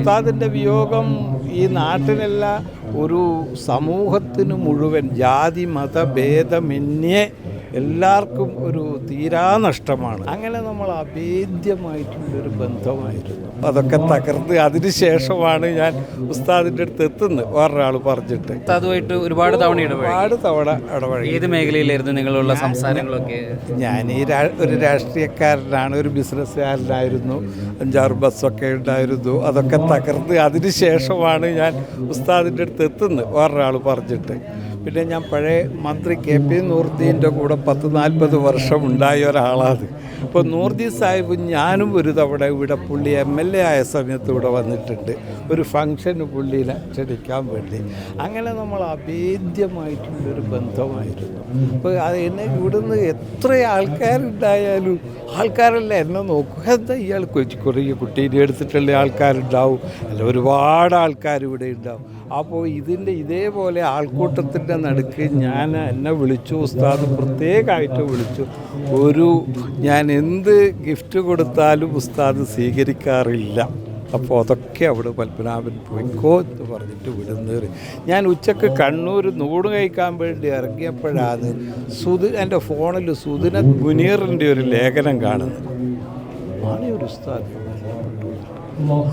ഉസ്താദിൻ്റെ വിയോഗം ഈ നാട്ടിലല്ല, ഒരു സമൂഹത്തിന് മുഴുവൻ ജാതി മത ഭേദമന്യേ എല്ലാവർക്കും ഒരു തീരാനഷ്ടമാണ്. അങ്ങനെ നമ്മൾ അഭേദ്യമായിട്ടുള്ളൊരു ബന്ധമായിരുന്നു. അതൊക്കെ തകർന്ന് അതിനുശേഷമാണ് ഞാൻ ഉസ്താദിൻ്റെ അടുത്ത് എത്തുന്നത്, വേറൊരാൾ പറഞ്ഞിട്ട്. അതുമായിട്ട് ഒരുപാട് തവണ ഇടപഴകി. ഏത് മേഖലയിലായിരുന്നു നിങ്ങളുള്ള സംസാരങ്ങളൊക്കെ? ഞാൻ ഒരു രാഷ്ട്രീയക്കാരനാണ്, ഒരു ബിസിനസ്സുകാരനായിരുന്നു, 5-6 ബസ്സൊക്കെ ഉണ്ടായിരുന്നു. അതൊക്കെ തകർന്ന് അതിനുശേഷമാണ് ഞാൻ ഉസ്താദിൻ്റെ അടുത്ത് എത്തുന്നത്, വേറൊരാൾ പറഞ്ഞിട്ട്. പിന്നെ ഞാൻ പഴയ മന്ത്രി KP നൂറുദ്ദീൻ്റെ കൂടെ 10-40 വർഷം ഉണ്ടായ ഒരാളാണ്. അപ്പോൾ നൂറുദ്ദീൻ സാഹിബ് ഞാനും ഒരു തവണ ഇവിടെ പുള്ളി MLA ആയ സമയത്ത് ഇവിടെ വന്നിട്ടുണ്ട്, ഒരു ഫംഗ്ഷന് പുള്ളിനെ ക്ഷണിക്കാൻ വേണ്ടി. അങ്ങനെ നമ്മൾ അഭേദ്യമായിട്ടുള്ളൊരു ബന്ധമായിരുന്നു. അപ്പോൾ എന്നെ ഇവിടുന്ന് എത്ര ആൾക്കാരുണ്ടായാലും ആൾക്കാരെല്ലാം എന്നെ നോക്കും, എന്താ ഇയാൾ കുറേ കുട്ടീനെ എടുത്തിട്ടുള്ള ആൾക്കാരുണ്ടാവും, അല്ല ഒരുപാട് ആൾക്കാർ ഇവിടെ ഉണ്ടാവും. അപ്പോൾ ഇതേപോലെ ആൾക്കൂട്ടത്തിൻ്റെ നടുക്ക് എന്നെ വിളിച്ചു, ഉസ്താദ് പ്രത്യേകമായിട്ട് വിളിച്ചു. ഞാൻ എന്ത് ഗിഫ്റ്റ് കൊടുത്താലും ഉസ്താദ് സ്വീകരിക്കാറില്ല. അപ്പോൾ അതൊക്കെ അവിടെ പത്മനാഭൻ പോയിക്കോ എന്ന് പറഞ്ഞിട്ട് വിടുന്നത്. ഞാൻ ഉച്ചക്ക് കണ്ണൂർ നൂട് കഴിക്കാൻ വേണ്ടി ഇറങ്ങിയപ്പോഴാണ് എൻ്റെ ഫോണിൽ സുദിനത്ത് മുനീറിൻ്റെ ഒരു ലേഖനം കാണുന്നത്. ഒരു ഉസ്താദ്.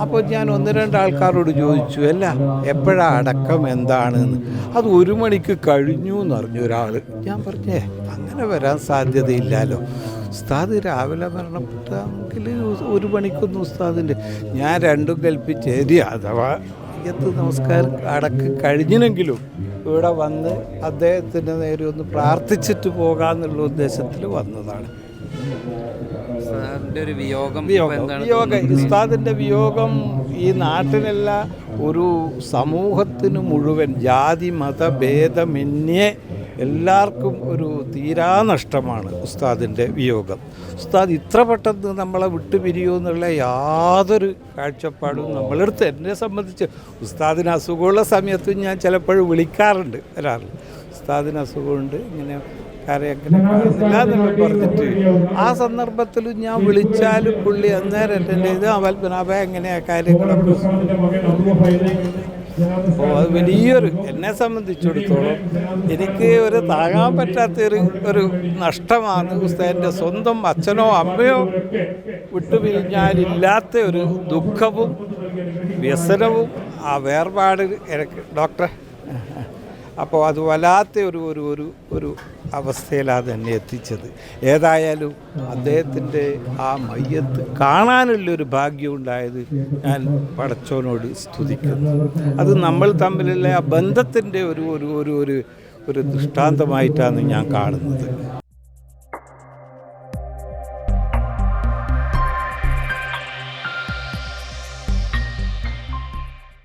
അപ്പോൾ ഞാൻ 1-2 ആൾക്കാരോട് ചോദിച്ചു, അല്ല എപ്പോഴാണ് അടക്കം എന്താണെന്ന്. അത് 1 മണിക്ക് കഴിഞ്ഞു എന്ന് പറഞ്ഞു ഒരാൾ. ഞാൻ പറഞ്ഞേ അങ്ങനെ വരാൻ സാധ്യതയില്ലല്ലോ, ഉസ്താദ് രാവിലെ മരണപ്പെട്ടെങ്കിൽ 1 മണിക്കൊന്നും ഉസ്താദിൻ്റെ. ഞാൻ രണ്ടും കൽപ്പിച്ച് ശരി, അഥവാ നമസ്കാരം അടക്കം കഴിഞ്ഞെങ്കിലും ഇവിടെ വന്ന് അദ്ദേഹത്തിൻ്റെ നേരെ ഒന്ന് പ്രാർത്ഥിച്ചിട്ട് പോകാമെന്നുള്ള ഉദ്ദേശത്തിൽ വന്നതാണ്. ഉസ്താദിൻ്റെ വിയോഗം ഈ നാട്ടിലല്ല, ഒരു സമൂഹത്തിന് മുഴുവൻ ജാതി മത ഭേദമന്യേ എല്ലാവർക്കും ഒരു തീരാനഷ്ടമാണ് ഉസ്താദിൻ്റെ വിയോഗം. ഉസ്താദ് ഇത്ര പെട്ടെന്ന് നമ്മളെ വിട്ടുപിരിയുമെന്നുള്ള യാതൊരു കാഴ്ചപ്പാടും നമ്മളെടുത്ത്. എന്നെ സംബന്ധിച്ച് ഉസ്താദിന് അസുഖമുള്ള സമയത്തും ഞാൻ ചിലപ്പോഴും വിളിക്കാറുണ്ട് ഉസ്താദിന് അസുഖമുണ്ട്, ഇങ്ങനെ എങ്ങനെ കാണുന്നില്ല എന്നൊക്കെ പറഞ്ഞിട്ട്. ആ സന്ദർഭത്തിൽ ഞാൻ വിളിച്ചാലും പുള്ളി അന്നേരം എൻ്റെ പത്മനാഭ എങ്ങനെയാ കാര്യങ്ങളൊക്കെ. അപ്പോൾ അത് വലിയൊരു, എന്നെ സംബന്ധിച്ചിടത്തോളം എനിക്ക് ഒരു താങ്ങാൻ പറ്റാത്തൊരു നഷ്ടമാണ്. ഉസ്താദിൻ്റെ സ്വന്തം അച്ഛനോ അമ്മയോ വിട്ടുപിരിഞ്ഞാലില്ലാത്ത ഒരു ദുഃഖവും വ്യസനവും ആ വേർപാട് എനിക്ക് ഡോക്ടറെ. അപ്പോൾ അത് വല്ലാത്ത ഒരു അവസ്ഥയിലാണ് എന്നെ എത്തിച്ചത്. ഏതായാലും അദ്ദേഹത്തിൻ്റെ ആ മയ്യത്ത് കാണാനുള്ളൊരു ഭാഗ്യം ഉണ്ടായത് ഞാൻ പടച്ചോനോട് സ്തുതിക്കുന്നു. അത് നമ്മൾ തമ്മിലുള്ള ആ ബന്ധത്തിൻ്റെ ഒരു ദൃഷ്ടാന്തമായിട്ടാണ് ഞാൻ കാണുന്നത്.